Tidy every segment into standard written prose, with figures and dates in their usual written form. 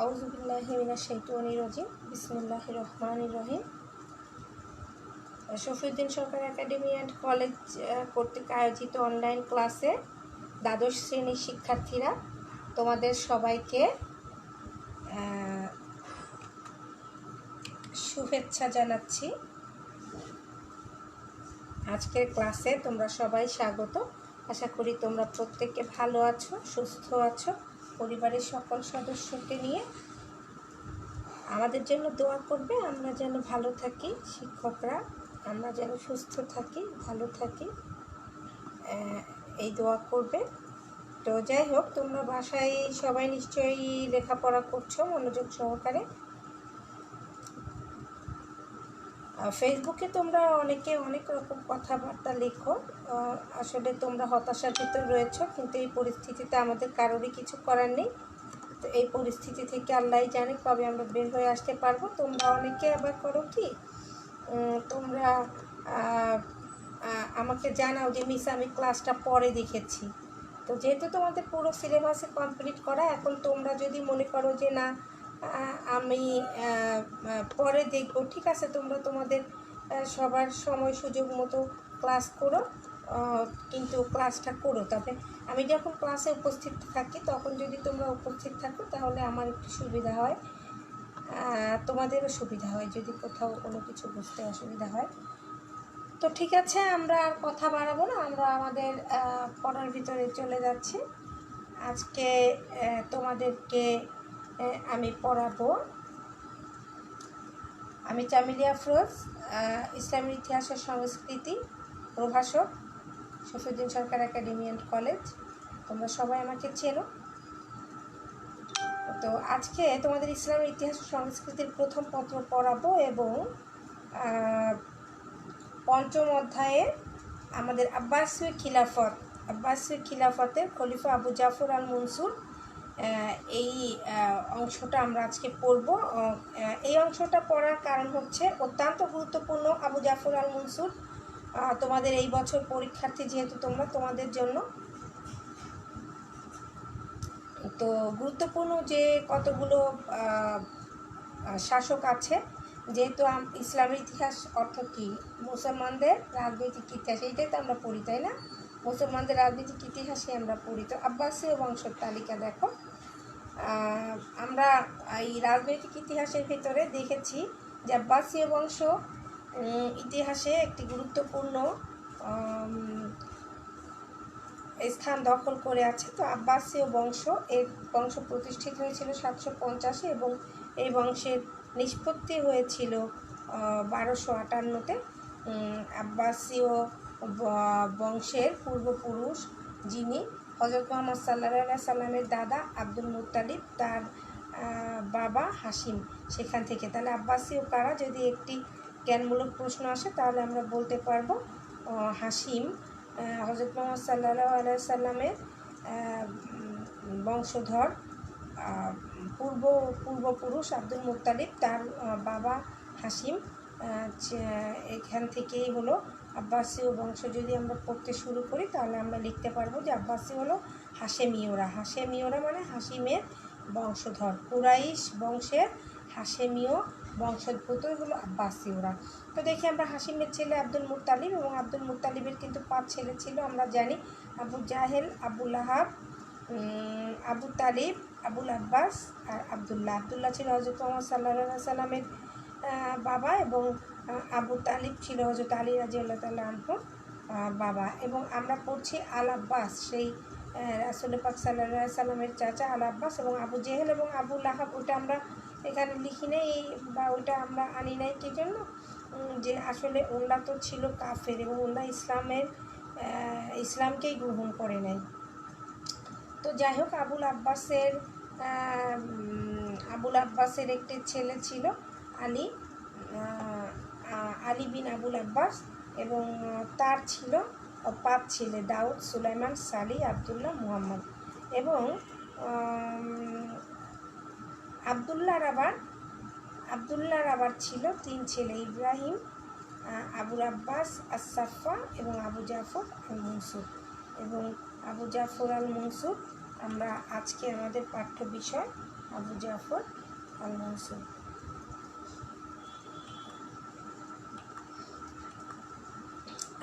আউযু বিল্লাহি মিনাশ শাইতানির রাজিম। বিসমিল্লাহির রহমানির রহিম। শফিউদ্দিন সরকার একাডেমি অ্যান্ড কলেজ কর্তৃক আয়োজিত অনলাইন ক্লাসে দ্বাদশ শ্রেণীর শিক্ষার্থীরা, তোমাদের সবাইকে শুভেচ্ছা জানাচ্ছি। আজকের ক্লাসে তোমরা সবাই স্বাগত। আশা করি তোমরা প্রত্যেকে ভালো আছো, সুস্থ আছো। পরিবারের সকল সদস্যকে নিয়ে আমাদের জন্য দোয়া করবে, আমরা যেন ভালো থাকি, শিক্ষকরা আমরা যেন সুস্থ থাকি, ভালো থাকি, এই দোয়া করবে। তো যাই হোক, তোমরা বাসায় সবাই নিশ্চয়ই লেখাপড়া করছো মনোযোগ সহকারে। ফেসবুকে তোমরা অনেকে অনেক রকম কথাবার্তা লেখো, আসলে তোমরা হতাশার ভিতর রয়েছো, কিন্তু এই পরিস্থিতিতে আমাদের কারোরই কিছু করার নেই। তো এই পরিস্থিতি থেকে আল্লাহই জানে কবে আমরা বের হয়ে আসতে পারবো। তোমরা অনেকে আবার করো কি, তোমরা আমাকে জানাও যে মিস আমি ক্লাসটা পরে দেখেছি। তো যেহেতু তোমাদের পুরো সিলেবাসে কমপ্লিট করা, এখন তোমরা যদি মনে করো যে না আমি পরে দেখব, ঠিক আছে, তোমরা তোমাদের সবার সময় সুযোগ মতো ক্লাস করো, কিন্তু ক্লাসটা করো। তবে আমি যখন ক্লাসে উপস্থিত থাকি তখন যদি তোমরা উপস্থিত থাকো তাহলে আমার একটু সুবিধা হয়, তোমাদেরও সুবিধা হয় যদি কোথাও কোনো কিছু বুঝতে অসুবিধা হয়। তো ঠিক আছে, আমরা আর কথা বাড়াবো না, আমরা আমাদের পড়ার ভিতরে চলে যাচ্ছি। আজকে তোমাদেরকে আমি পড়াবো, আমি চামিলি আফরোজ, ইসলামের ইতিহাস ও সংস্কৃতি প্রভাষক, শফিউদ্দিন সরকার একাডেমি অ্যান্ড কলেজ। তোমরা সবাই আমাকে চেনো। তো আজকে তোমাদের ইসলামের ইতিহাস ও সংস্কৃতির প্রথম পত্র পড়াবো এবং পঞ্চম অধ্যায়ে আমাদের আব্বাসীয় খিলাফতের খলিফা আবু জাফর আল মনসুর, এই অংশটা আমরা আজকে পড়ব। এই অংশটা পড়ার কারণ হচ্ছে অত্যন্ত গুরুত্বপূর্ণ। আবু জাফর আল মনসুর তোমাদের এই বছর পরীক্ষার্থী যেহেতু তোমরা, তোমাদের জন্য তো গুরুত্বপূর্ণ যে কতগুলো শাসক আছে। যেহেতু ইসলামের ইতিহাস অর্থ কী, মুসলমানদের রাজনৈতিক ইতিহাস, এইটাই তো আমরা পড়ি, তাই না? মুসলমানদের রাজনৈতিক ইতিহাসে আমরা পড়ি। তো আব্বাসীয় বংশের তালিকা দেখো। আমরা এই রাজনৈতিক ইতিহাসের ভিতরে দেখেছি যে আব্বাসীয় বংশ ইতিহাসে একটি গুরুত্বপূর্ণ স্থান দখল করে আছে। তো আব্বাসীয় বংশ, এর বংশ প্রতিষ্ঠিত হয়েছিল 750 এবং এই বংশের নিষ্পত্তি হয়েছিল 1258-তে। আব্বাসীয় বংশের পূর্বপুরুষ যিনি হযরত মুহাম্মদ সাল্লাল্লাহু আলাইহি সাল্লামের দাদা আব্দুল মুত্তালিব, তার বাবা হাশিম, সেখান থেকে। তাহলে আব্বাসীয় কারা, যদি একটি জ্ঞানমূলক প্রশ্ন আসে তাহলে আমরা বলতে পারবো হাশিম হযরত মুহাম্মদ সাল্লাল্লাহু আলাইহি সাল্লামের বংশধর, পূর্বপুরুষ আব্দুল মুত্তালিব, তার বাবা হাশিম, এখান থেকেই হলো আব্বাসীয় বংশ। যদি আমরা পড়তে শুরু করি তাহলে আমরা লিখতে পারবো যে আব্বাসী হলো হাশেমীয়রা মানে হাশিমের বংশধর, কুরাইশ বংশের হাশেমীয় বংশোদ্ভূতই হলো আব্বাসীয়রা। তো দেখি আমরা, হাশিমের ছেলে আব্দুল মুত্তালিব, এবং আব্দুল মুত্তালিবের কিন্তু 5 ছেলে ছিল আমরা জানি, আবু জাহেল, আবু লাহাব, আবু তালিব, আবুল আব্বাস আর আবদুল্লাহ ছিল হযরত মুহাম্মদ সাল্লাল্লাহু আলাইহি সাল্লামের বাবা, এবং আবু তালিব ছিল হযরত আলী রাদিয়াল্লাহু তাআলা আনহু বাবা। এবং আমরা পড়ছি আল আব্বাস, সেই রাসূল পাক সাল্লাল্লাহু আলাইহি সাল্লামের চাচা আল আব্বাস, এবং আবু জেহেল এবং আবু লাহাব ওটা আমরা এখানে লিখি নেই বা ওইটা আমরা আনি নাই কি জন্য, যে আসলে ওরা তো ছিল কাফের এবং ওরা ইসলামকেই গ্রহণ করে নাই। তো যাই হোক, আবুল আব্বাসের একটি ছেলে ছিল আলী, আলী বিন আবুল আব্বাস, এবং তার ছিল 5 ছেলে: দাউদ, সুলাইমান, সালি, আবদুল্লাহ, মুহাম্মদ। এবং আবদুল্লাহর আবার ছিল 3 ছেলে: ইব্রাহিম, আবুল আব্বাস আস-সাফা এবং আবু জাফর আল মনসুর। এবং আবু জাফর আল মনসুর আমরা আজকে আমাদের পাঠ্য বিষয় আবু জাফর আল মনসুর।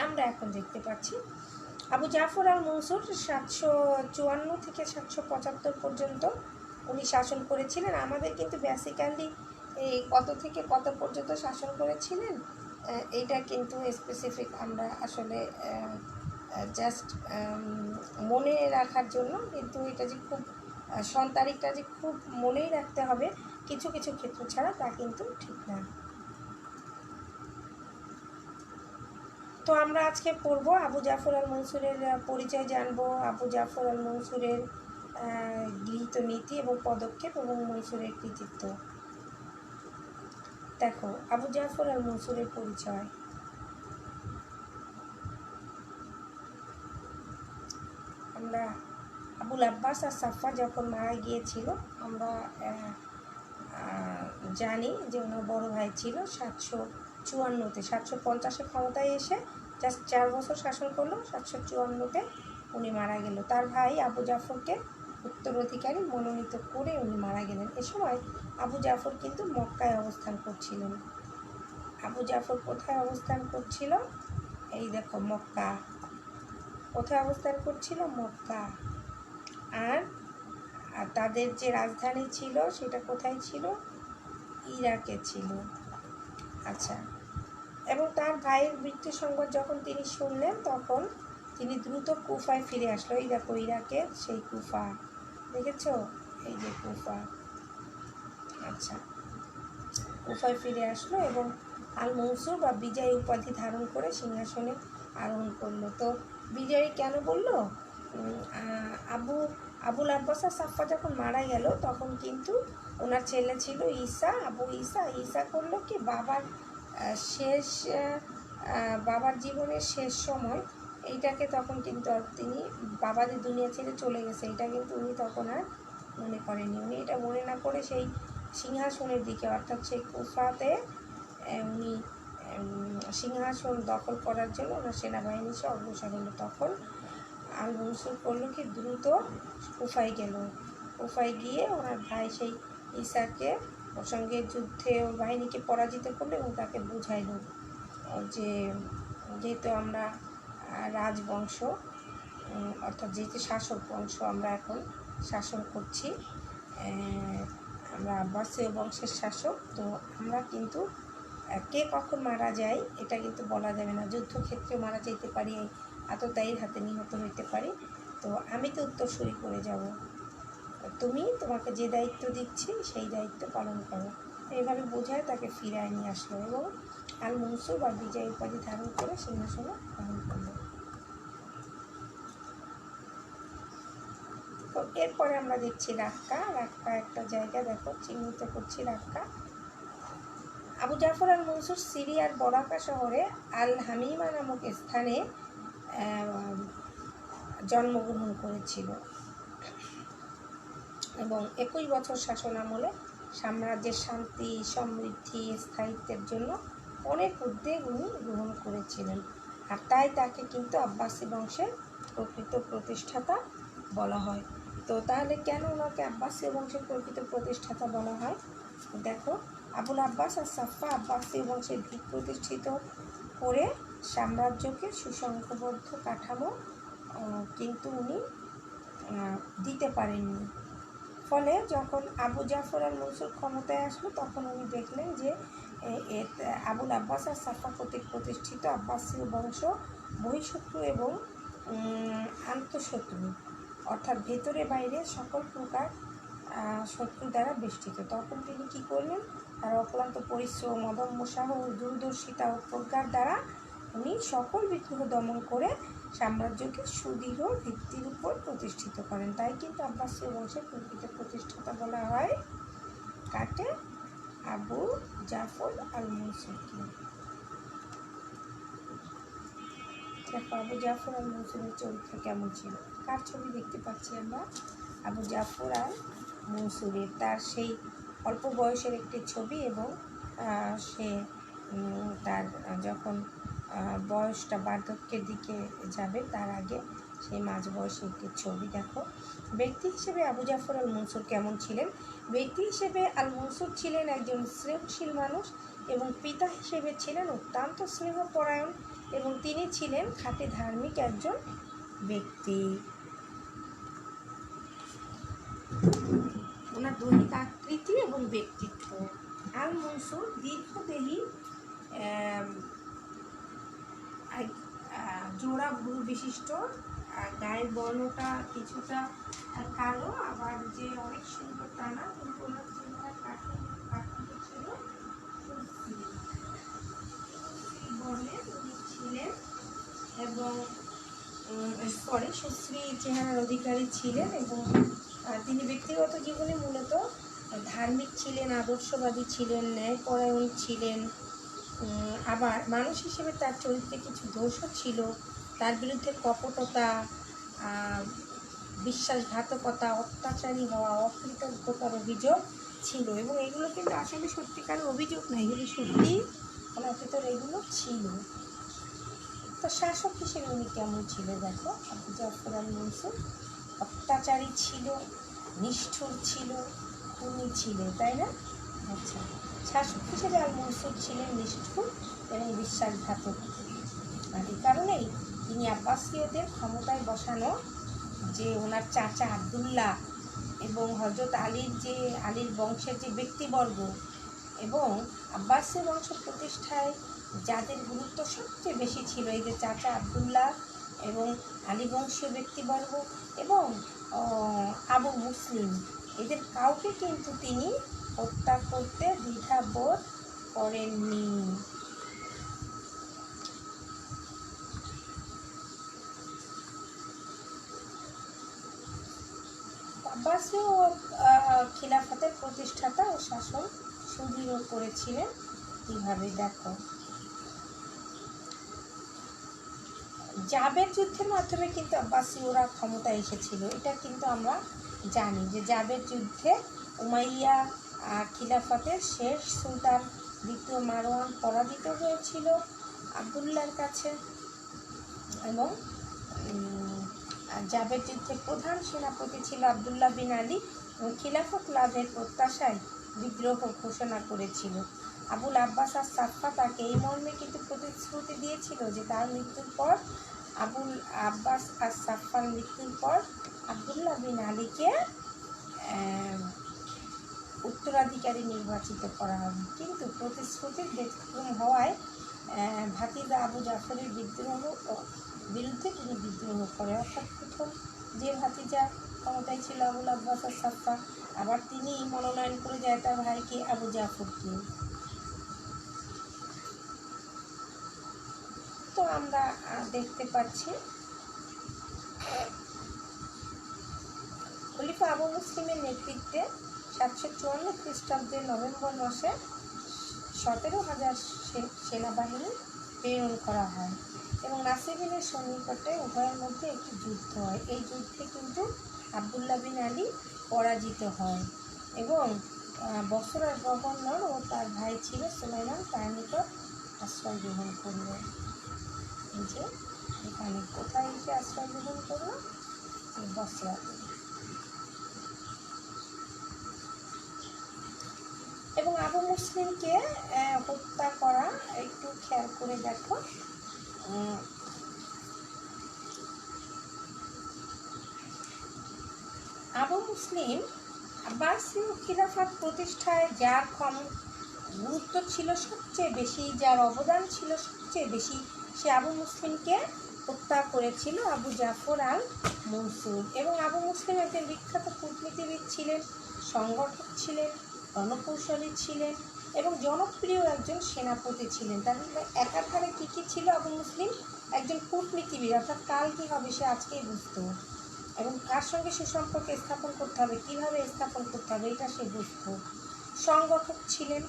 আমরা এখন দেখতে পাচ্ছি আবু জাফর আল মনসুর 754 থেকে 775 পর্যন্ত উনি শাসন করেছিলেন। আমাদের কিন্তু বেসিক্যালি এই কত থেকে কত পর্যন্ত শাসন করেছিলেন এইটা কিন্তু স্পেসিফিক আমরা আসলে জাস্ট মনে রাখার জন্য, কিন্তু এটা যে খুব তারিখটা যে খুব মনেই রাখতে হবে কিছু কিছু ক্ষেত্র ছাড়া তা কিন্তু ঠিক না। তো আমরা আজকে পড়ব আবু জাফর আল মনসুরের পরিচয় জানবো, আবু জাফর আল মনসুরের গৃহীত নীতি এবং পদক্ষেপ এবং মনসুরের কৃতিত্ব। দেখো, আবু জাফর আল মনসুরের পরিচয়। আমরা আবুল আব্বাস আর সাফা যখন মারা গিয়েছিল, আমরা জানি যে ওনার বড় ভাই ছিল 754-তে, 750-এ ক্ষমতায় এসে জাস্ট 4 বছর শাসন করলো, 754-তে উনি মারা গেল। তার ভাই আবু জাফরকে উত্তরাধিকারী মনোনীত করে উনি মারা গেলেন। এ সময় আবু জাফর কিন্তু মক্কায় অবস্থান করছিলেন। আবু জাফর কোথায় অবস্থান করছিল? এই দেখো, মক্কা। কোথায় অবস্থান করছিল? মক্কা। আর তাদের যে রাজধানী ছিল সেটা কোথায় ছিল? ইরাকে ছিল। আচ্ছা, এবং তার ভাইয়ের মৃত্যু সংবাদ যখন তিনি শুনলেন তখন তিনি দ্রুত কুফায় ফিরে আসলো। এই দেখো, ইরাকের সেই কুফা, দেখেছো? এই যে কুফা। আচ্ছা, কুফায় ফিরে আসলো এবং আল মনসুর বা বিজয়ী উপাধি ধারণ করে সিংহাসনে আরোহণ করলো। তো বিজয়ী কেন বললো? আবুল আব্বাস আর সাফা যখন মারা গেল তখন কিন্তু ওনার ছেলে ছিল ঈসা, আবু ঈসা। ঈসা করলো কি, বাবার জীবনের শেষ সময় এইটাকে তখন কিন্তু তিনি বাবাদের দুনিয়া ছেড়ে চলে গেছে, এটা কিন্তু উনি তখন আর মনে করেনি। উনি এটা মনে না করে সেই সিংহাসনের দিকে, অর্থাৎ সেই কুফাতে উনি সিংহাসন দখল করার জন্য ওনার সেনাবাহিনী সে অগ্রসর হলো। তখন আল মনসুর করলো কি, দ্রুত কুফায় গেল। কুফায় গিয়ে ওনার ভাই সেই ঈসাকে ওর সঙ্গে যুদ্ধে ওর বাহিনীকে পরাজিত করলো এবং তাকে বুঝাইল যে যেহেতু আমরা রাজবংশ, অর্থাৎ যেহেতু শাসক বংশ আমরা এখন শাসন করছি, আমরা আব্বাসীয় বংশের শাসক, তো আমরা কিন্তু কে কখন মারা যায় এটা কিন্তু বলা যাবে না। যুদ্ধক্ষেত্রে মারা যেতে পারি, আততায়ীর হাতে নিহত হইতে পারি। তো আমি তো উত্তরসূরি করে যাব, তোমাকে যে দায়িত্ব দিচ্ছি সেই দায়িত্ব পালন করো। এইভাবে বোঝায় তাকে ফিরায় নিয়ে আসলো এবং আল মনসুর বা বিজয় উপাধি ধারণ করে সিংহাসনে গ্রহণ করলো। তো এরপরে আমরা দেখছি রাক্কা একটা জায়গা, দেখো চিহ্নিত করছি রাক্কা। আবু জাফর আল মনসুর সিরিয়ার বরাকা শহরে আল হামিমা নামক স্থানে জন্মগ্রহণ করেছিল এবং 21 বছর শাসন আমলে সাম্রাজ্যের শান্তি, সমৃদ্ধি, স্থায়িত্বের জন্য অনেক উদ্যোগ উনি গ্রহণ করেছিলেন। আর তাই তাকে কিন্তু আব্বাসী বংশের প্রকৃত প্রতিষ্ঠাতা বলা হয়। তো তাহলে কেন ওনাকে আব্বাসী বংশের প্রকৃত প্রতিষ্ঠাতা বলা হয়? দেখো, আবুল আব্বাস আর সাফা আব্বাসী বংশের ভিত প্রতিষ্ঠিত করে সাম্রাজ্যকে সুসংঘবদ্ধ কাঠামো কিন্তু উনি দিতে পারেননি। ফলে যখন আবু জাফর আল মনসুর ক্ষমতায় আসলো তখন উনি দেখলেন যে আবুল আব্বাস আর সাফা কর্তৃক প্রতিষ্ঠিত আব্বাসীয় বংশ বহিঃশত্রু এবং আন্তঃশত্রু, অর্থাৎ ভেতরে বাইরে সকল প্রকার শত্রু দ্বারা বেষ্টিত। তখন তিনি কী করলেন? তার অক্লান্ত পরিশ্রম, অদম্য সাহস, দূরদর্শিতা ও প্রজ্ঞার দ্বারা উনি সকল বিদ্রোহ দমন করে সাম্রাজ্যকে সুদৃঢ় ভিত্তির উপর প্রতিষ্ঠিত করেন। তাই কিন্তু আব্বাসীয় বংশের প্রকৃত প্রতিষ্ঠাতা বলা হয় কাকে? আবু জাফর আল মনসুরকে। দেখো আবু জাফর আল মনসুরের চরিত্র কেমন ছিল। কার ছবি দেখতে পাচ্ছি আমরা? আবু জাফর আল মনসুরের। তার সেই অল্প বয়সের একটি ছবি এবং সে তার যখন বয়সটা বার্ধক্যের দিকে যাবে তার আগে সেই মাঝ বয়সে একটি ছবি। দেখো ব্যক্তি হিসেবে আবু জাফর আল মনসুর কেমন ছিলেন? ব্যক্তি হিসেবে আল মনসুর ছিলেন একজন স্নেহশীল মানুষ এবং পিতা হিসেবে ছিলেন অত্যন্ত স্নেহপরায়ণ এবং তিনি ছিলেন খাঁটি ধার্মিক একজন ব্যক্তি। ওনার দৈহিক আকৃতি এবং ব্যক্তিত্ব। আল মনসুর দীর্ঘদেহী, জোড়া ভ্রু বিশিষ্ট, গায়ের বর্ণটা কিছুটা কালো, আবার যে অনেক সুন্দর টানা, কিন্তু ওনার চেহারা কাঠামো ছিল বর্ণের উনি ছিলেন এবং সুশ্রী চেহারার অধিকারী ছিলেন এবং তিনি ব্যক্তিগত জীবনে মূলত ধার্মিক ছিলেন, আদর্শবাদী ছিলেন, ন্যায়পরায়ণ ছিলেন। আবার মানুষ হিসেবে তার চরিত্রে কিছু দোষও ছিল। তার বিরুদ্ধে কপটতা, বিশ্বাসঘাতকতা, অত্যাচারী হওয়া, অকৃতজ্ঞতার অভিযোগ ছিল এবং এগুলো কিন্তু আসলে সত্যিকার অভিযোগ না, এগুলি সত্যি ওনার ভিতরে এগুলো ছিল। তো শাসক হিসেবে উনি কেমন ছিল? দেখো আবু জাফর আল মনসুর অত্যাচারী ছিল, নিষ্ঠুর ছিল, খুনি ছিল, তাই না? আচ্ছা, শাসক হিসেবে আল মনসুর ছিলেন নিষ্ঠুর এবং বিশ্বাসঘাতক। আর এই কারণেই তিনি আব্বাসীয়দের ক্ষমতায় বসানো যে ওনার চাচা আবদুল্লাহ এবং হজরত আলীর বংশের যে ব্যক্তিবর্গ এবং আব্বাসীয় বংশ প্রতিষ্ঠায় যাদের গুরুত্ব সবচেয়ে বেশি ছিল, এই যে চাচা আবদুল্লাহ এবং আলী বংশীয় ব্যক্তিবর্গ এবং আবু মুসলিম, এদের কাউকে কিন্তু তিনি হত্যা করতে দ্বিধাবোধ করেননি। আব্বাসীয় খিলাফতের প্রতিষ্ঠাতা ও শাসন সুদৃঢ় করেছিলেন কীভাবে? দেখো জাবের যুদ্ধের মাধ্যমে কিন্তু আব্বাসীয়রা ক্ষমতায় এসেছিল। এটা কিন্তু আমরা জানি যে জাবের যুদ্ধে উমাইয়া খিলাফতের শেষ সুলতান দ্বিতীয় মারওয়ান পরাজিত হয়েছিল আবদুল্লাহর কাছে এবং জাবের যুদ্ধের প্রধান সেনাপতি ছিল আবদুল্লাহ বিন আলী এবং খিলাফত লাভের প্রত্যাশায় বিদ্রোহ ঘোষণা করেছিল। আবুল আব্বাস আর সাফা তাকে এই মর্মে কিন্তু প্রতিশ্রুতি দিয়েছিল যে তার মৃত্যুর পর আবুল আব্বাস আর সাফার মৃত্যুর পর আবদুল্লাহ বিন আলীকে উত্তরাধিকারী নির্বাচিত করা হবে। কিন্তু প্রতিশ্রুতির ব্যতিক্রম হওয়ায় ভাতিজা আবু জাফরের বিরুদ্ধে তিনি বিদ্রোহ করে। অর্থাৎ প্রথম যে ভাতিজা ক্ষমতায় ছিল আবুল আব্বাস আর সাফা, আবার তিনি মনোনয়ন করে যায় তার ভাইকে আবু জাফরকে। তো আমরা দেখতে পাচ্ছি খলিফা আবু মুসলিমের নেতৃত্বে 754 খ্রিস্টাব্দের নভেম্বর মাসে 17,000 সেনাবাহিনী প্রেরণ করা হয় এবং নাসিবিনের সন্নিকটে উভয়ের মধ্যে একটি যুদ্ধ হয়। এই যুদ্ধে কিন্তু আবদুল্লাহ বিন আলী পরাজিত হয় এবং বসরার গভর্নর ও তার ভাই ছিল সুলাইমান তার নিকট আশ্রয় গ্রহণ করল। এই যে এখানে কোথায় এসে আশ্রয় গ্রহণ করলো? বসরাতে। এবং আবু মুসলিমকে হত্যা করা একটু খেয়াল করে দেখো। আবু মুসলিম আব্বাসীয় খিলাফত প্রতিষ্ঠায় যার গুরুত্ব ছিল সবচেয়ে বেশি, যার অবদান ছিল সবচেয়ে বেশি, সে আবু মুসলিমকে হত্যা করেছিল আবু জাফর আল মনসুর। এবং আবু মুসলিম একজন বিখ্যাত কূটনীতিবিদ ছিলেন, সংগঠক ছিলেন, রণকৌশলী ছিলেন এবং জনপ্রিয় একজন সেনাপতি ছিলেন। তাহলে একাধারে কী কী ছিল আবু মুসলিম? একজন কূটনীতিবিদ, অর্থাৎ কাল কী হবে সে আজকেই বুঝত, এবং কার সঙ্গে সুসম্পর্ক স্থাপন করতে হবে, কীভাবে স্থাপন করতে হবে এটা সে বুঝত। সংগঠক ছিলেন,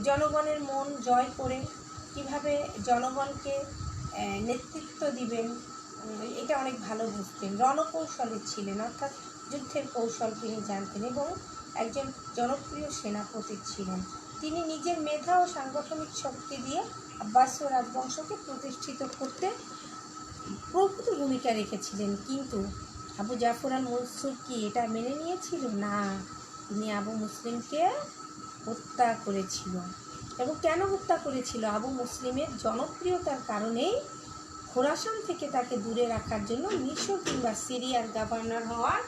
জনগণের মন জয় করে কিভাবে জনগণকে নেতৃত্ব দিবেন এটা অনেক ভালো বুঝতেন। রণকৌশলী ছিলেন, অর্থাৎ যুদ্ধের কৌশল তিনি জানতেন এবং একজন জনপ্রিয় সেনাপতি ছিলেন। তিনি নিজের মেধা ও সাংগঠনিক শক্তি দিয়ে আব্বাসীয় রাজবংশকে প্রতিষ্ঠিত করতে প্রভূত ভূমিকা রেখেছিলেন। কিন্তু আবু জাফর আল মনসুর কি এটা মেনে নিয়েছিল? না, তিনি আবু মুসলিমকে হত্যা করেছিল। এবং কেন হত্যা করেছিল? আবু মুসলিমের জনপ্রিয়তার কারণেই খোরাসান থেকে তাকে দূরে রাখার জন্য মিশর কিংবা সিরিয়ার গভর্নর হওয়ার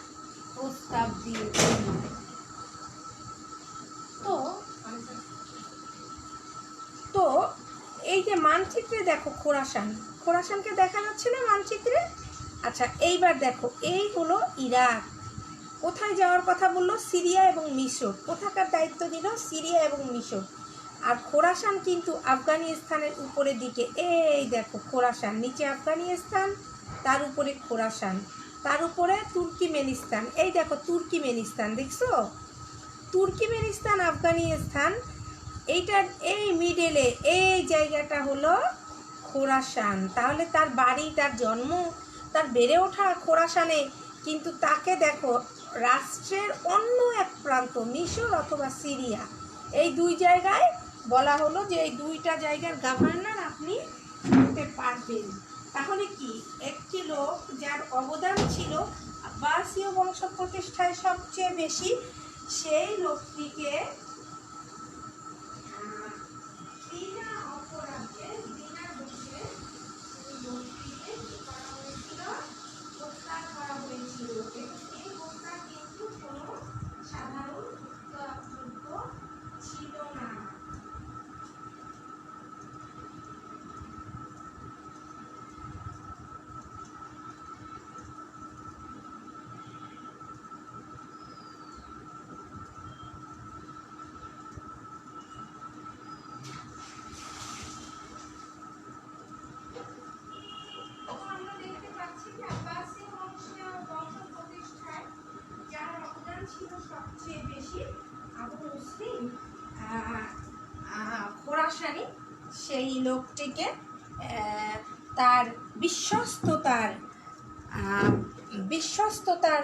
প্রস্তাব দিয়েছিল। তো এই যে মানচিত্রে দেখো খোরাসানকে দেখা যাচ্ছে না মানচিত্রে? আচ্ছা, এইবার দেখো, এই হলো ইরাক। কোথায় যাওয়ার কথা বললো? সিরিয়া এবং মিশর। কোথাকার দায়িত্ব দিল? সিরিয়া এবং মিশর। আর খোরাসান কিন্তু আফগানিস্তানের উপরের দিকে। এই দেখো খোরাসান, নিচে আফগানিস্তান, তার উপরে খোরাসান, তার উপরে তুর্কিমেনিস্তান। এই দেখো তুর্কিমেনিস্তান, দেখছো? তুর্কিমেনিস্তান, আফগানিস্তান, এইটার এই মিডেলে এই জায়গাটা হলো খোরাসান। তাহলে তার বাড়ি, তার জন্ম, তার বেড়ে ওঠা খোরাসানে, কিন্তু তাকে দেখো রাষ্ট্রের অন্য এক প্রান্ত মিশর অথবা সিরিয়া, এই দুই জায়গায় বলা হলো যে এই দুইটা জায়গার গভর্নর আপনি হতে পারবেন। তাহলে কি একটি লোক যার অবদান ছিল আব্বাসীয় বংশ প্রতিষ্ঠায় সবচেয়ে বেশি, সেই লোকটিকে বিনা অপরাধে, বিনা দোষে লোকটিকে করা হয়েছিল, হত্যা করা হয়েছিল। এই হত্যা কিন্তু কোনো সাধারণ হত্যাযোগ্য ছিল না। আমরা দেখতে পাচ্ছি যে আব্বাসীয় বংশ প্রতিষ্ঠায় যার অবদান ছিল সবচেয়ে বেশি, আবু মুসলিম খোরাসানি, সেই লোকটিকে তার বিশ্বস্ততার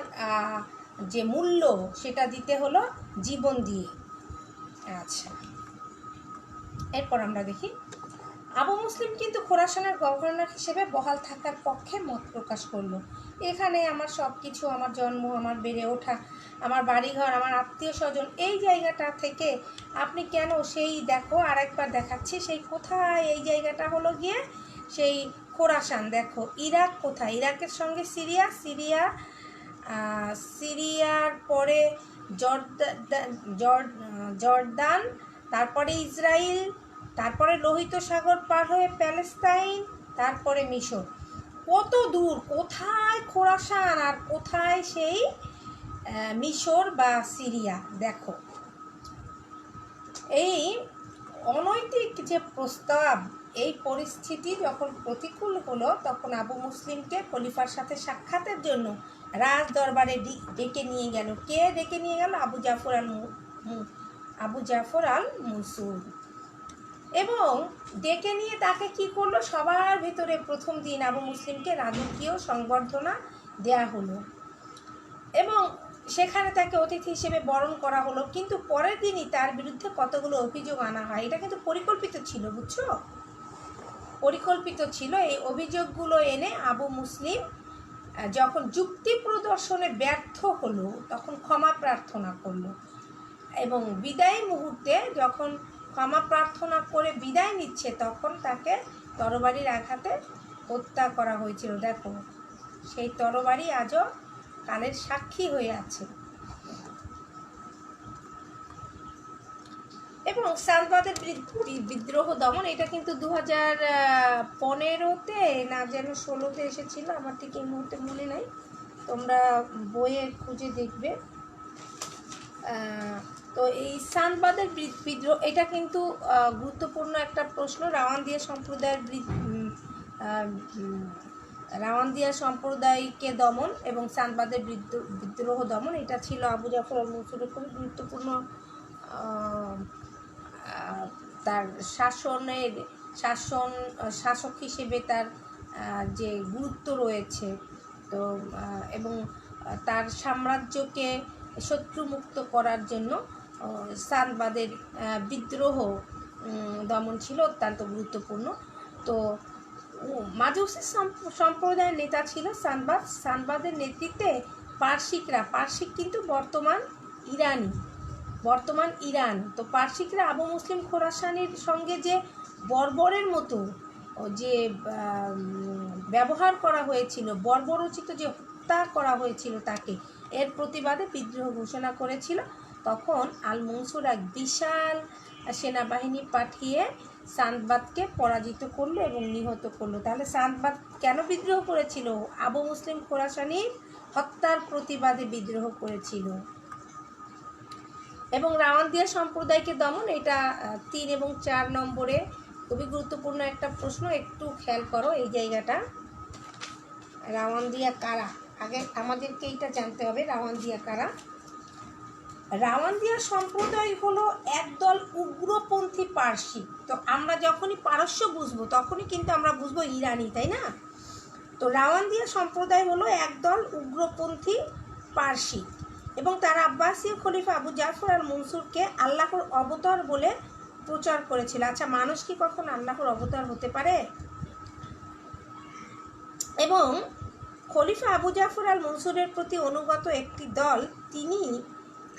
যে মূল্য সেটা দিতে হলো জীবন দিয়ে। আচ্ছা, এরপর আমরা দেখি আবু মুসলিম কিন্তু খোরাসানের গভর্নর হিসেবে বহাল থাকার পক্ষে মত প্রকাশ করলো। এখানে আমার সব কিছু, আমার জন্ম, আমার বেড়ে ওঠা, আমার বাড়িঘর, আমার আত্মীয় স্বজন, এই জায়গাটা থেকে আপনি কেন, সেই দেখো আরেকবার দেখাচ্ছি, সেই কোথায়, এই জায়গাটা হলো গিয়ে সেই খোরাসান। দেখো ইরাক কোথায়? ইরাকের সঙ্গে সিরিয়া, সিরিয়ার পরে জর্দান, তারপরে ইসরায়েল, তারপরে লোহিত সাগর পার হয়ে প্যালেস্তাইন, তারপরে মিশর। কত দূর! কোথায় খোরাসান আর কোথায় সেই মিশর বা সিরিয়া? দেখো এই অনৈতিক যে প্রস্তাব, এই পরিস্থিতি যখন প্রতিকূল হলো, তখন আবু মুসলিমকে খলিফার সাথে সাক্ষাতের জন্য রাজ দরবারে ডেকে নিয়ে গেল। কে ডেকে নিয়ে গেল? আবু জাফর আল মনসুর। এবং ডেকে নিয়ে তাকে কি করলো? সবার ভেতরে প্রথম দিন আবু মুসলিমকে রাজকীয় সংবর্ধনা দেয়া হলো এবং সেখানে তাকে অতিথি হিসেবে বরণ করা হলো। কিন্তু পরের দিনই তার বিরুদ্ধে কতগুলো অভিযোগ আনা হয়। এটা কিন্তু পরিকল্পিত ছিল, বুঝছো? পরিকল্পিত ছিল। এই অভিযোগগুলো এনে আবু মুসলিম যখন যুক্তি প্রদর্শনে ব্যর্থ হলো, তখন ক্ষমা প্রার্থনা করলো এবং বিদায় মুহূর্তে যখন ক্ষমা প্রার্থনা করে বিদায় নিচ্ছে, তখন তাকে তরবারির আঘাতে হত্যা করা হয়েছিল। দেখো সেই তরবারি আজও কালের সাক্ষী হয়ে আছে। এবং সানবাদের বিদ্রোহ দমন, এটা কিন্তু 2015-তে না যেন 16-তে এসেছিল, আমার ঠিক এই মুহূর্তে মনে নাই, তোমরা বইয়ে খুঁজে দেখবে। তো এই সানবাদের বিদ্রোহ এটা কিন্তু গুরুত্বপূর্ণ একটা প্রশ্ন। রাওয়ান্দিয়া সম্প্রদায়কে দমন এবং সানবাদের বিদ্রোহ দমন, এটা ছিল আবু জাফর আল মনসুরের খুবই গুরুত্বপূর্ণ তার শাসক হিসেবে তার যে গুরুত্ব রয়েছে। তো এবং তার সাম্রাজ্যকে শত্রুমুক্ত করার জন্য সানবাদের বিদ্রোহ দমন ছিল অত্যন্ত গুরুত্বপূর্ণ। তো মাজুসি সম্প্রদায়ের নেতা ছিল সানবাদের নেতৃত্বে পার্সিক কিন্তু বর্তমান ইরান। তো পার্সিকরা আবু মুসলিম খোরাসানির সঙ্গে যে বর্বরের মতো যে ব্যবহার করা হয়েছিল, বর্বরোচিত যে হত্যা করা হয়েছিল তাকে, এর প্রতিবাদে বিদ্রোহ ঘোষণা করেছিল। তখন আল মনসুর এক বিশাল সেনাবাহিনী পাঠিয়ে সানবাদকে পরাজিত করলো এবং নিহত করলো। তাহলে সানবাদ কেন বিদ্রোহ করেছিল? আবু মুসলিম খোরাসানির হত্যার প্রতিবাদে বিদ্রোহ করেছিল। এবং রাওয়ান্দিয়া সম্প্রদায়কে দমন, এটা 3 এবং 4 নম্বরে খুবই গুরুত্বপূর্ণ একটা প্রশ্ন, একটু খেয়াল করো এই জায়গাটা। রাওয়ান্দিয়া কারা, আগে আমাদেরকে এইটা জানতে হবে, রাওয়ান্দিয়া কারা। রাওয়ান্দিয়া সম্প্রদায় হলো একদল উগ্রপন্থী পার্সি। তো আমরা যখনই পারস্য বুঝবো তখনই কিন্তু আমরা বুঝবো ইরানি, তাই না? তো রাওয়ান্দিয়া সম্প্রদায় হলো একদল উগ্রপন্থী পার্সি এবং তারা আব্বাসীয় খলিফা আবু জাফর আল মনসুরকে আল্লাহর অবতার বলে প্রচার করেছিল। আচ্ছা, মানুষ কি কখন আল্লাহর অবতার হতে পারে? এবং খলিফা আবু জাফর আল মনসুরের প্রতি অনুগত একটি দল, তিনি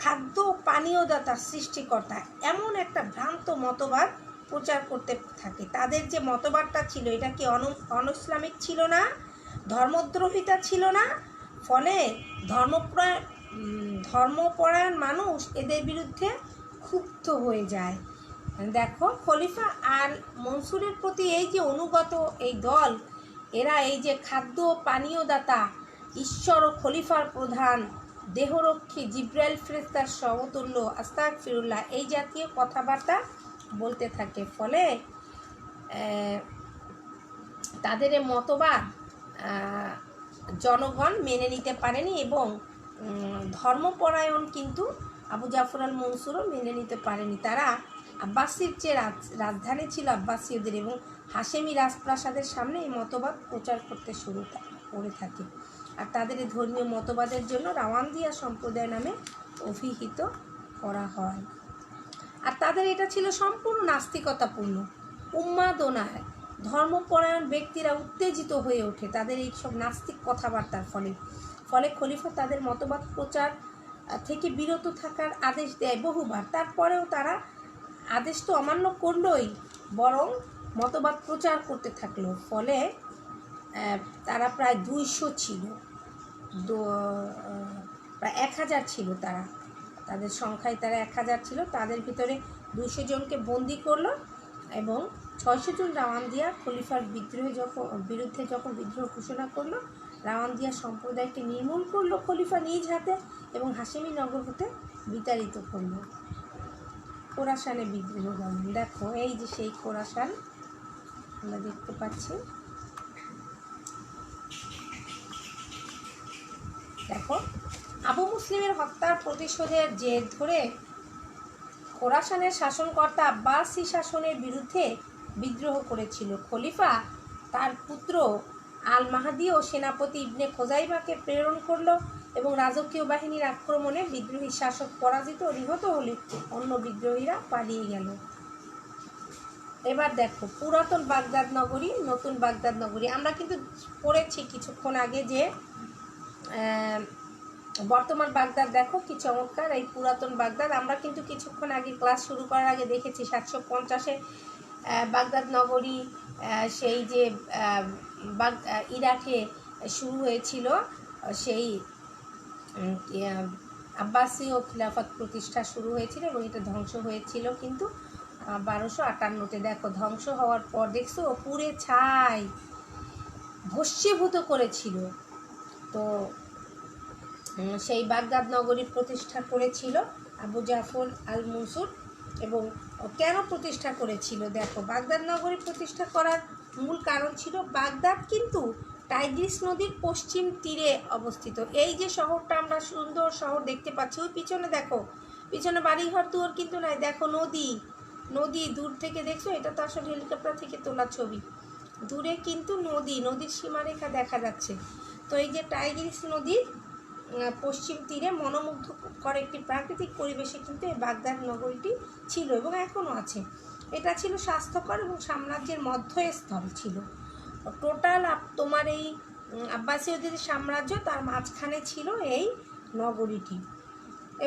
খাদ্য পানীয়দাতা সৃষ্টিকর্তা, এমন একটা ভ্রান্ত মতবাদ প্রচার করতে থাকে। তাদের যে মতবাদটা ছিল এটা কি অনইসলামিক ছিল না, ধর্মদ্রোহিতা ছিল না। ফলে ধর্মপরায়ণ মানুষ এদের বিরুদ্ধে ক্ষুব্ধ হয়ে যায়। দেখো, খলিফা আল মনসুরের প্রতি এই যে অনুগত এই দল, এরা এই যে খাদ্য পানীয়দাতা, ঈশ্বর ও খলিফার প্রধান, দেহরক্ষী, জিব্রাইল ফেরেশতার সমতুল্য, আস্তাগফিরুল্লাহ, এই জাতীয় কথাবার্তা বলতে থাকে। ফলে তাদের এই মতবাদ জনগণ মেনে নিতে পারেনি এবং ধর্মপরায়ণ কিন্তু আবু জাফর আল মনসুরও মেনে নিতে পারেনি। তারা আব্বাসীর যে রাজধানী ছিল আব্বাসীয়দের এবং হাশেমি রাজপ্রাসাদের সামনে এই মতবাদ প্রচার করতে শুরু করে থাকে। আর তাদের এই ধর্মীয় মতবাদের জন্য রাওয়ান্দিয়া সম্প্রদায় নামে অভিহিত করা হয়। আর তাদের এটা ছিল সম্পূর্ণ নাস্তিকতাপূর্ণ, উন্মাদনায় ধর্মপরায়ণ ব্যক্তিরা উত্তেজিত হয়ে ওঠে তাদের এই সব নাস্তিক কথাবার্তার ফলে খলিফা তাদের মতবাদ প্রচার থেকে বিরত থাকার আদেশ দেয় বহুবার। তারপরেও তারা আদেশ তো অমান্য করলোই, বরং মতবাদ প্রচার করতে থাকলো। ফলে তারা প্রায় 200 ছিল, প্রায় 1000 ছিল। তাদের সংখ্যায় তারা 1000 ছিল। তাদের ভিতরে 200 জনকে বন্দি করলো এবং 600 জন রাওয়ান্দিয়া খলিফার বিরুদ্ধে যখন বিদ্রোহ ঘোষণা করলো, রাওয়ান্দিয়া সম্প্রদায়কে নির্মূল করলো খলিফা নিজ হাতে এবং হাশেমি নগর হতে বিতাড়িত করলো। খোরাসানে বিদ্রোহ দমন, দেখো এই যে সেই খোরাসান আমরা দেখতে পাচ্ছি। দেখো, আবু মুসলিমের হত্যার প্রতিশোধের জের ধরে খোরাসানের শাসনকর্তা আব্বাসী শাসনের বিরুদ্ধে বিদ্রোহ করেছিল। খলিফা তার পুত্র আল মাহদি ও সেনাপতি ইবনে খোজাইবাকে প্রেরণ করল এবং রাজকীয় বাহিনীর আক্রমণে বিদ্রোহী শাসক পরাজিত ও নিহত হলে অন্য বিদ্রোহীরা পালিয়ে গেল। এবার দেখো, পুরাতন বাগদাদ নগরী, নতুন বাগদাদ নগরী। আমরা কিন্তু পড়েছি কিছুক্ষণ আগে যে বর্তমান বাগদাদ দেখো কি চমৎকার, এই পুরাতন বাগদাদ। আমরা কিন্তু কিছুক্ষণ আগে ক্লাস শুরু করার আগে দেখেছি 750-এ বাগদাদ নগরী সেই যে ইরাকে শুরু হয়েছিল, সেই আব্বাসীয় খিলাফত প্রতিষ্ঠা শুরু হয়েছিল এবং এটা ধ্বংস হয়েছিল কিন্তু 1258-তে। দেখো ধ্বংস হওয়ার পর দেখছো পুড়ে ছাই ভস্মীভূত করেছিল। তো সেই বাগদাদ নগরীর প্রতিষ্ঠা করেছিল আবু জাফর আল মনসুর। এবং কেন প্রতিষ্ঠা করেছিল? দেখো বাগদাদ নগরী প্রতিষ্ঠা করার মূল কারণ ছিল বাগদাদ কিন্তু টাইগ্রিস নদীর পশ্চিম তীরে অবস্থিত। এই যে শহরটা আমরা সুন্দর শহর দেখতে পাচ্ছি, ওই পিছনে দেখো, পিছনে বাড়িঘর দুয়ার কিন্তু নাই, দেখো নদী, নদী দূর থেকে দেখছো, এটা তো আসলে হেলিকপ্টার থেকে তোলা ছবি। দূরে কিন্তু নদী, নদীর সীমারেখা দেখা যাচ্ছে। তো এই যে টাইগ্রিস নদীর পশ্চিম তীরে মনোমুগ্ধকর একটি প্রাকৃতিক পরিবেশে কিন্তু এই বাগদাদ নগরীটি ছিল এবং এখনও আছে। এটা ছিল স্বাস্থ্যকর এবং সাম্রাজ্যের মধ্যস্থল ছিল। টোটাল তোমার এই আব্বাসীয়দের সাম্রাজ্য, তার মাঝখানে ছিল এই নগরীটি।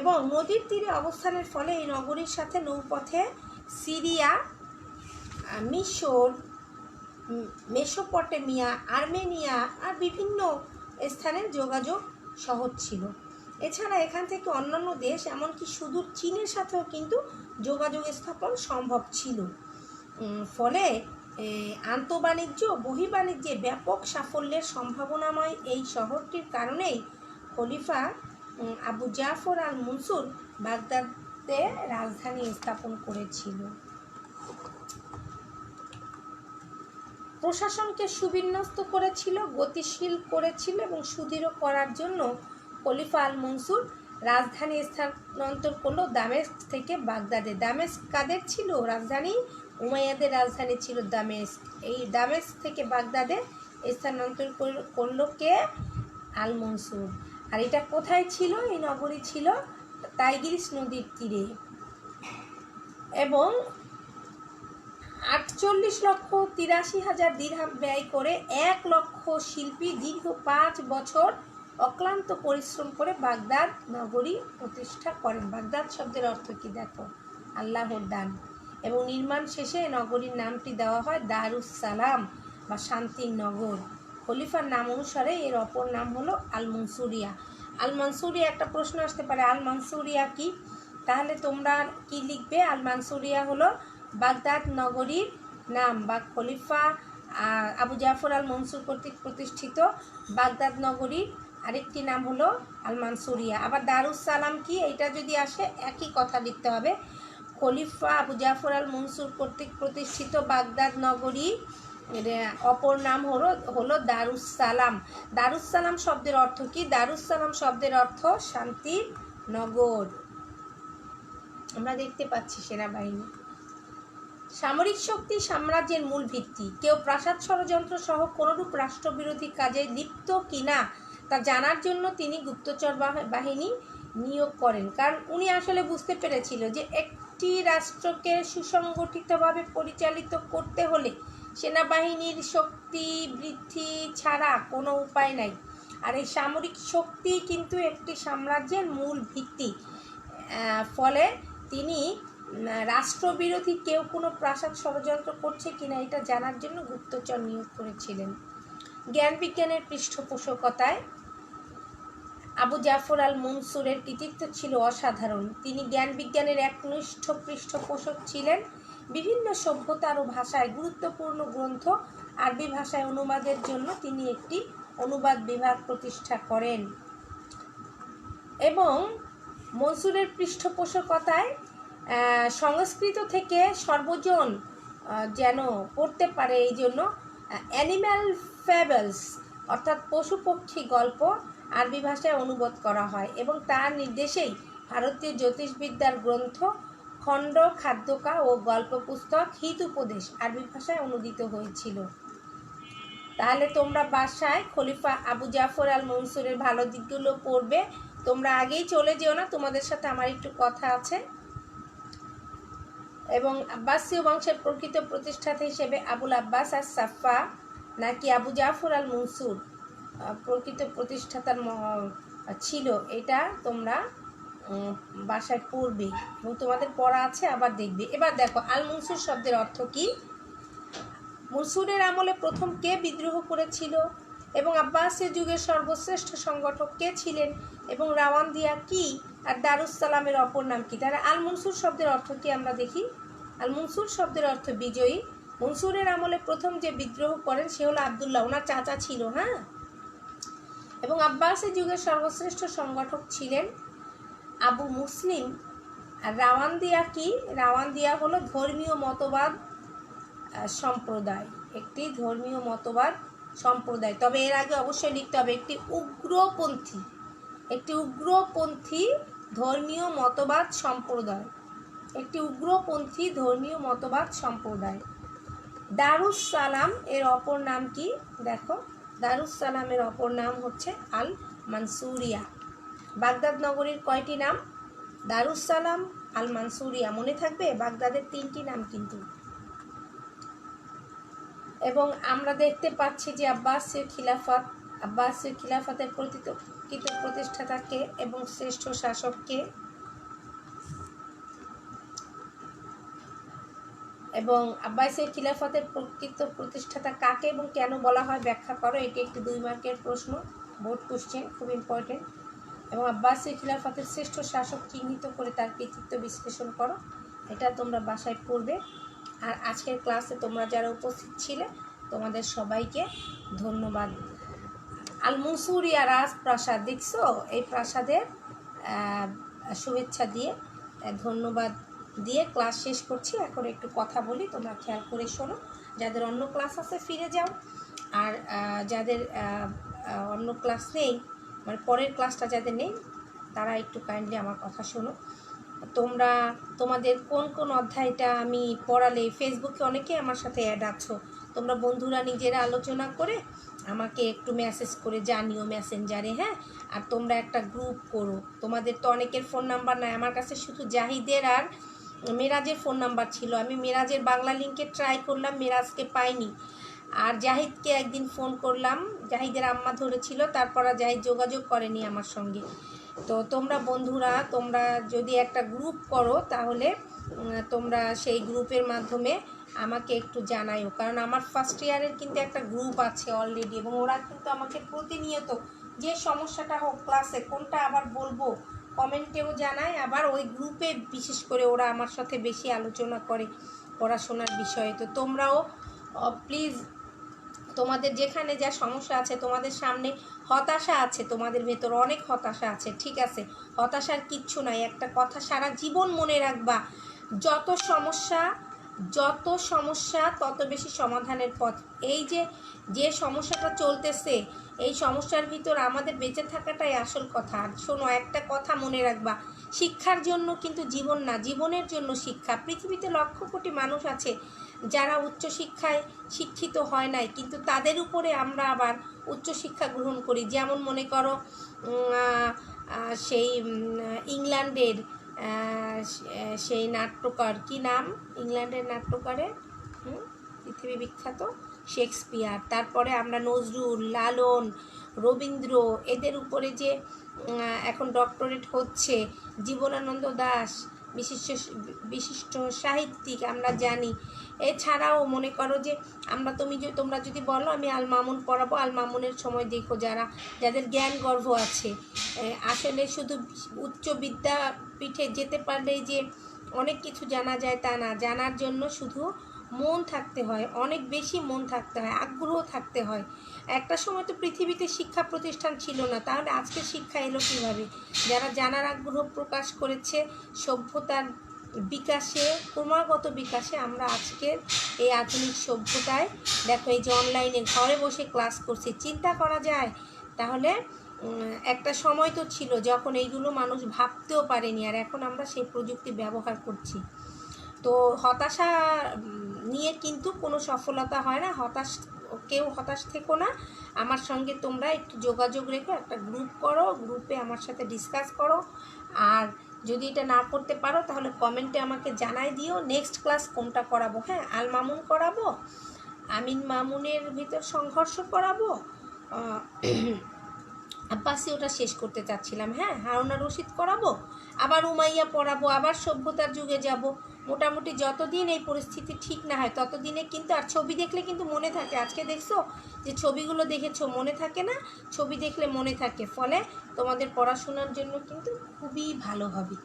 এবং নদীর তীরে অবস্থানের ফলে এই নগরীর সাথে নৌপথে সিরিয়া, মিশর, মেসোপটেমিয়া, আর্মেনিয়া আর বিভিন্ন স্থানের যোগাযোগ সহজ ছিল। এছাড়া এখান থেকে অন্যান্য দেশ এমনকি সুদূর চীনের সাথেও কিন্তু যোগাযোগ স্থাপন সম্ভব ছিল। ফলে আন্তঃবাণিজ্য বহির্বাণিজ্যে ব্যাপক সাফল্যের সম্ভাবনাময় এই শহরটির কারণেই খলিফা আবু জাফর আল মনসুর বাগদাদে রাজধানী স্থাপন করেছিল। প্রশাসনকে সুবিন্যস্ত করেছিল, গতিশীল করেছিল এবং সুদৃঢ় করার জন্য খলিফা আল মনসুর রাজধানী স্থানান্তর করলো দামেস্ক থেকে বাগদাদে। দামেস্ক কাদের ছিল রাজধানী? উমাইয়াদের রাজধানী ছিল দামেস্ক। এই দামেস্ক থেকে বাগদাদে স্থানান্তর করলো কে? আল মনসুর। আর এটা কোথায় ছিল? এই নগরী ছিল টাইগ্রিস নদীর তীরে। এবং 48,83,000 দিরহাম ব্যয় করে 1 লক্ষ শিল্পী দীর্ঘ 5 বছর অক্লান্ত পরিশ্রম করে বাগদাদ নগরী প্রতিষ্ঠা করেন। বাগদাদ শব্দের অর্থ কি দেখো? আল্লাহর দান। এবং নির্মাণ শেষে নগরীর নামটি দেওয়া হয় দারুস সালাম বা শান্তির নগর। খলিফার নাম অনুসারে এর অপর নাম হলো আল মনসুরিয়া। আল মনসুরিয়া, একটা প্রশ্ন আসতে পারে আল মনসুরিয়া কি? তাহলে তোমরা কি লিখবে? আল মনসুরিয়া হলো বাগদাদ নগরীর নাম বা খলিফা আবু জাফর আল মনসুর কর্তৃক প্রতিষ্ঠিত বাগদাদ নগরীর আরেকটি নাম হলো আল মনসুরিয়া। আবার দারুস সালাম কি? এটা যদি আসে একই কথা লিখতে হবে। খলিফা আবু জাফর আল মনসুর কর্তৃক প্রতিষ্ঠিত বাগদাদ নগরী অপর নাম হলো দারুস সালাম। দারুস সালাম শব্দের অর্থ কি? দারুস সালাম শব্দের অর্থ শান্তির নগর। আমরা দেখতে পাচ্ছি সেনাবাহিনী। সামরিক শক্তি সাম্রাজ্যের মূল ভিত্তি। কেউ প্রাসাদ ষড়যন্ত্র সহ কোনরূপ রাষ্ট্রবিরোধী কাজে লিপ্ত কিনা তা জানার জন্য তিনি গুপ্তচর বাহিনী নিয়োগ করেন। কারণ উনি আসলে বুঝতে পেরেছিল যে একটি রাষ্ট্রকে সুসংগঠিতভাবে পরিচালিত করতে হলে সেনাবাহিনীর শক্তি বৃদ্ধি ছাড়া কোনো উপায় নাই। আর এই সামরিক শক্তি কিন্তু একটি সাম্রাজ্যের মূল ভিত্তি। ফলে তিনি রাষ্ট্রবিরোধী কেউ কোনো প্রাসাদ ষড়যন্ত্র করছে কিনা এটা জানার জন্য গুপ্তচর নিয়োগ করেছিলেন। জ্ঞান বিজ্ঞানের পৃষ্ঠপোষকতায় আবু জাফর আল মনসুরের কৃতিত্ব ছিল অসাধারণ। তিনি জ্ঞান বিজ্ঞানের একনিষ্ঠ পৃষ্ঠপোষক ছিলেন। বিভিন্ন সভ্যতার ও ভাষায় গুরুত্বপূর্ণ গ্রন্থ আরবি ভাষায় অনুবাদের জন্য তিনি একটি অনুবাদ বিভাগ প্রতিষ্ঠা করেন। এবং মনসুরের পৃষ্ঠপোষকতায় সংস্কৃত থেকে সর্বজন যেন পড়তে পারে এই জন্য অ্যানিম্যাল ফ্যাবলস অর্থাৎ পশু পক্ষী গল্প আরবি ভাষায় অনুবাদ করা হয় এবং তার নির্দেশেই ভারতীয় জ্যোতিষবিদ্যার গ্রন্থ খণ্ড খাদ্যকা ও গল্প পুস্তক হিত উপদেশ আরবি ভাষায় অনুদিত হয়েছিল। তাহলে তোমরা বাসায় খলিফা আবু জাফর আল মনসুরের ভালো দিকগুলো পড়বে। তোমরা আগেই চলে যেও না, তোমাদের সাথে আমার একটু কথা আছে। এবং আব্বাসীয় বংশের প্রকৃত প্রতিষ্ঠাতা হিসেবে আবুল আব্বাস আর সাফা নাকি আবু জাফর আল মনসুর প্রকৃত প্রতিষ্ঠাতার ছিল, এটা তোমরা বাসায় পড়বে এবং তোমাদের পড়া আছে, আবার দেখবে। এবার দেখো আল মনসুর শব্দের অর্থ কি? মনসুরের আমলে প্রথম কে বিদ্রোহ করেছিল? এবং আব্বাসীয় যুগের সর্বশ্রেষ্ঠ সংগঠক কে ছিলেন এবং রাওয়ান্দিয়া কি আর দারুস সালামের অপর নাম কি? তাহলে আল মনসুর শব্দের অর্থ কি আমরা দেখি। আল মনসুর শব্দের অর্থ বিজয়ী। মনসুরের আমলে প্রথম যে বিদ্রোহ করেন সে হলো আবদুল্লাহ, ওনার চাচা ছিল। হ্যাঁ, এবং আব্বাসীয় যুগের সর্বশ্রেষ্ঠ সংগঠক ছিলেন আবু মুসলিম। আর রাওয়ান্দিয়া কি? রাওয়ান্দিয়া হলো ধর্মীয় মতবাদ সম্প্রদায়, একটি ধর্মীয় মতবাদ সম্প্রদায়। তবে এর আগে অবশ্যই লিখতে হবে একটি উগ্রপন্থী ধর্মীয় মতবাদ সম্প্রদায়, একটি উগ্রপন্থী ধর্মীয় মতবাদ সম্প্রদায়। দারুস সালাম এর অপর নাম কি? দেখো, দারুস সালামের অপর নাম হচ্ছে আল মানসুরিয়া। বাগদাদ নগরীর কয়টি নাম? দারুস সালাম, আল মানসুরিয়া। মনে থাকবে, বাগদাদের 3টি নাম কিন্তু। এবং আমরা দেখতে পাচ্ছি যে আব্বাসীয় খিলাফতের প্রকৃত প্রতিষ্ঠাতাকে এবং শ্রেষ্ঠ শাসককে, এবং আব্বাসীয় খিলাফতের প্রকৃত প্রতিষ্ঠাতা কাকে এবং কেন বলা হয় ব্যাখ্যা করো। এটি একটি 2 মার্কের প্রশ্ন, বোর্ড কোশ্চেন, খুব ইম্পর্টেন্ট। এবং আব্বাসীয় খিলাফতের শ্রেষ্ঠ শাসক চিহ্নিত করে তার কৃতিত্ব বিশ্লেষণ করো। এটা তোমরা বাসায় পড়বে। আর আজকের ক্লাসে তোমরা যারা উপস্থিত ছিলে তোমাদের সবাইকে ধন্যবাদ। আল মনসুরিয়া রাজপ্রাসাদ দেখছো, এই প্রাসাদের শুভেচ্ছা দিয়ে ধন্যবাদ দিয়ে ক্লাস শেষ করছি। এখন একটু কথা বলি, তোমরা খেয়াল করে শোনো। যাদের অন্য ক্লাস আছে ফিরে যাও, আর যাদের অন্য ক্লাস নেই, মানে পরের ক্লাসটা যাদের নেই, তারা একটু কাইন্ডলি আমার কথা শোনো। তোমাদের কোন কোন অধ্যায়টা আমি পড়ালে, ফেসবুকে অনেকে আমার সাথে অ্যাড আছো, তোমরা বন্ধুরা নিজেরা আলোচনা করে আমাকে একটু মেসেজ করে জানিও মেসেঞ্জারে। হ্যাঁ, আর তোমরা একটা গ্রুপ করো। তোমাদের তো অনেকের ফোন নাম্বার নাই, আমার কাছে শুধু জাহিদের আর মেরাজের ফোন নাম্বার ছিল। আমি মেরাজের বাংলা লিঙ্কে ট্রাই করলাম, মেরাজকে পাইনি। আর জাহিদকে একদিন ফোন করলাম, জাহিদের আম্মা ধরেছিল, তারপর জাহিদ যোগাযোগ করেনি আমার সঙ্গে। তো তোমরা বন্ধুরা, তোমরা যদি একটা গ্রুপ করো তাহলে তোমরা সেই গ্রুপের মাধ্যমে আমাকে একটু জানাইও, কারণ আমার ফার্স্ট ইয়ারের কিন্তু একটা গ্রুপ আছে অলরেডি, এবং ওরা কিন্তু আমাকে প্রতিনিয়ত যে সমস্যাটা হোক ক্লাসে কোনটা আবার বলবো কমেন্টেও জানায়, আবার ওই গ্রুপে বিশেষ করে ওরা আমার সাথে বেশি আলোচনা করে পড়াশোনার বিষয়ে। তো তোমরাও প্লিজ, তোমাদের যেখানে যা সমস্যা আছে, তোমাদের সামনে হতাশা আছে, তোমাদের ভেতর অনেক হতাশা আছে, ঠিক আছে, হতাশার কিচ্ছু নাই। একটা কথা সারা জীবন মনে রাখবা, যত সমস্যা তত বেশি সমাধানের পথ। এই যে সমস্যাটা চলতেছে, এই সমস্যার ভিতর আমাদের বেঁচে থাকাটাই আসল কথা। আর শোনো, একটা কথা মনে রাখবা, শিক্ষার জন্য কিন্তু জীবন না, জীবনের জন্য শিক্ষা। পৃথিবীতে লক্ষ কোটি মানুষ আছে যারা উচ্চশিক্ষায় শিক্ষিত হয় নাই, কিন্তু তাদের উপরে আমরা আবার উচ্চশিক্ষা গ্রহণ করি। যেমন মনে করো সেই ইংল্যান্ডের সেই নাট্যকার, কি নাম ইংল্যান্ডের নাট্যকারের, পৃথিবী বিখ্যাত শেক্সপিয়ার। তারপরে আমরা নজরুল, লালন, রবীন্দ্র, এদের উপরে যে এখন ডক্টরেট হচ্ছে, জীবনানন্দ দাশ বিশিষ্ট সাহিত্যিক আমরা জানি। এছাড়াও মনে করো যে তোমরা যদি বলো আমি আল মামুন পড়াবো, আল মামুনের সময় দেখো যাদের জ্ঞান গর্ভ আছে, আসলে শুধু উচ্চ বিদ্যাপীঠে যেতে পারলেই যে অনেক কিছু জানা যায় তা না। জানার জন্য শুধু মন থাকতে হয়, অনেক বেশি মন থাকতে হয়, আগ্রহ থাকতে হয়। একটা সময় তো পৃথিবীতে শিক্ষা প্রতিষ্ঠান ছিল না, তাহলে আজকে শিক্ষা এলো কীভাবে? যারা জানার আগ্রহ প্রকাশ করেছে, সভ্যতার বিকাশে, ক্রমাগত বিকাশে আমরা আজকের এই আধুনিক সভ্যতায় দেখো, এই যে অনলাইনে ঘরে বসে ক্লাস করছি, চিন্তা করা যায়? তাহলে একটা সময় তো ছিল যখন এইগুলো মানুষ ভাবতেও পারেনি, আর এখন আমরা সেই প্রযুক্তি ব্যবহার করছি। তো হতাশা নিয়ে কিন্তু কোনো সফলতা হয় না। কেউ হতাশ থেকো না। আমার সঙ্গে তোমরা একটু যোগাযোগ রেখো, একটা গ্রুপ করো, গ্রুপে আমার সাথে ডিসকাস করো। আর যদি এটা না করতে পারো তাহলে কমেন্টে আমাকে জানাই দিও নেক্সট ক্লাস কোনটা করাবো। হ্যাঁ, আল মামুন করাবো, আমিন মামুনের ভিতর সংঘর্ষ করাবো, আব্বাসি ওটা শেষ করতে চাচ্ছিলাম। হ্যাঁ, হারুন আর রশিদ করাবো, আবার উমাইয়া পড়াবো, আবার সভ্যতার যুগে যাব। মোটামুটি যতদিন এই পরিস্থিতি ঠিক না হয় ততদিনে কিন্তু, আর ছবি দেখলে কিন্তু মনে থাকে। আজকে দেখছো যে ছবিগুলো দেখেছো, মনে থাকে না? ছবি দেখলে মনে থাকে, ফলে তোমাদের পড়াশোনার জন্য কিন্তু খুবই ভালো হবে।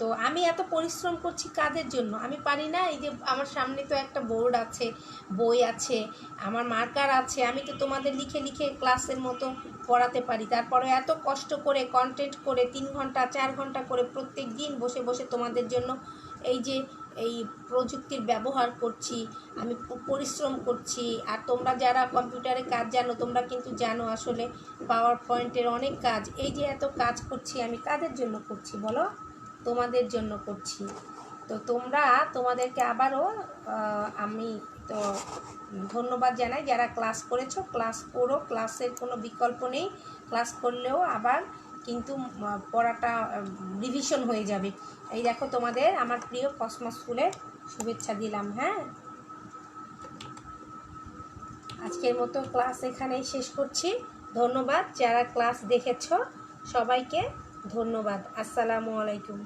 তো আমি এত পরিশ্রম করছি কাদের জন্য? আমি পারি না? এই যে আমার সামনে তো একটা বোর্ড আছে, বই আছে, আমার মার্কার আছে, আমি তো তোমাদের লিখে লিখে ক্লাসের মতো পড়াতে পারি। তারপরে এত কষ্ট করে কন্টেন্ট করে 3 ঘন্টা 4 ঘন্টা করে প্রত্যেক দিন বসে বসে তোমাদের জন্য এই যে এই প্রযুক্তির ব্যবহার করছি, আমি পরিশ্রম করছি। আর তোমরা যারা কম্পিউটারে কাজ জানো, তোমরা কিন্তু জানো আসলে পাওয়ার পয়েন্টের অনেক কাজ। এই যে এত কাজ করছি আমি কাদের জন্য করছি বলো? তোমাদের জন্য করছি। তো তোমাদেরকে আবারও আমি তো ধন্যবাদ জানাই যারা ক্লাস করেছো। ক্লাস করো, ক্লাসের কোনো বিকল্প নেই। ক্লাস করলেও আবার কিন্তু পড়াটা রিভিশন হয়ে যাবে। এই দেখো তোমাদের আমার প্রিয় কসমস স্কুলের শুভেচ্ছা দিলাম। হ্যাঁ, আজকের মতো ক্লাস এখানেই শেষ করছি। ধন্যবাদ যারা ক্লাস দেখেছো, সবাইকে ধন্যবাদ। আসসালামু আলাইকুম।